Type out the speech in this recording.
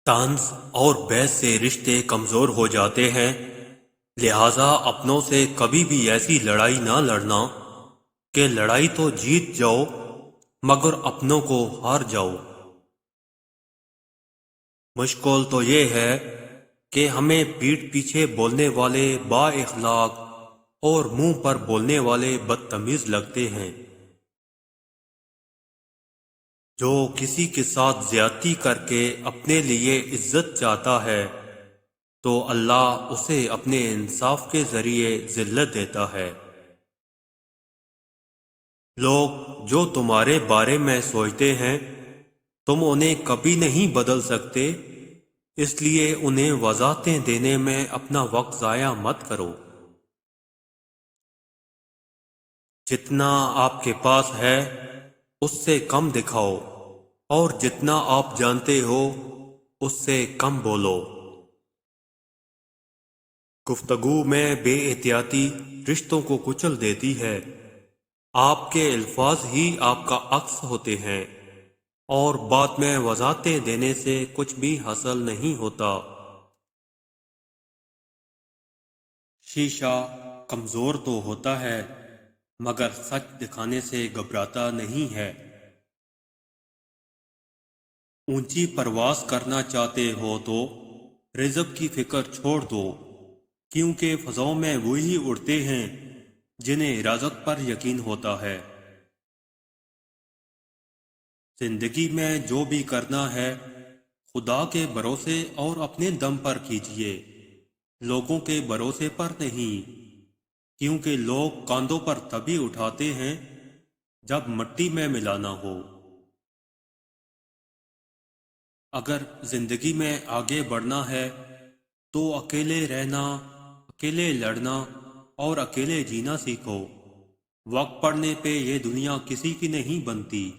طنز اور بحث سے رشتے کمزور ہو جاتے ہیں، لہذا اپنوں سے کبھی بھی ایسی لڑائی نہ لڑنا کہ لڑائی تو جیت جاؤ مگر اپنوں کو ہار جاؤ۔ مشکل تو یہ ہے کہ ہمیں پیٹھ پیچھے بولنے والے با اخلاق اور منہ پر بولنے والے بدتمیز لگتے ہیں۔ جو کسی کے ساتھ زیادتی کر کے اپنے لیے عزت چاہتا ہے تو اللہ اسے اپنے انصاف کے ذریعے ذلت دیتا ہے۔ لوگ جو تمہارے بارے میں سوچتے ہیں تم انہیں کبھی نہیں بدل سکتے، اس لیے انہیں وضاحتیں دینے میں اپنا وقت ضائع مت کرو۔ جتنا آپ کے پاس ہے اس سے کم دکھاؤ اور جتنا آپ جانتے ہو اس سے کم بولو۔ گفتگو میں بے احتیاطی رشتوں کو کچل دیتی ہے۔ آپ کے الفاظ ہی آپ کا عکس ہوتے ہیں اور بعد میں وضاحتیں دینے سے کچھ بھی حاصل نہیں ہوتا۔ شیشہ کمزور تو ہوتا ہے مگر سچ دکھانے سے گھبراتا نہیں ہے۔ اونچی پرواز کرنا چاہتے ہو تو رزق کی فکر چھوڑ دو، کیونکہ فضاؤں میں وہی اڑتے ہیں جنہیں رزق پر یقین ہوتا ہے۔ زندگی میں جو بھی کرنا ہے خدا کے بھروسے اور اپنے دم پر کیجیے، لوگوں کے بھروسے پر نہیں، کیونکہ لوگ کاندھوں پر تبھی اٹھاتے ہیں جب مٹی میں ملانا ہو۔ اگر زندگی میں آگے بڑھنا ہے تو اکیلے رہنا، اکیلے لڑنا اور اکیلے جینا سیکھو۔ وقت پڑنے پہ یہ دنیا کسی کی نہیں بنتی۔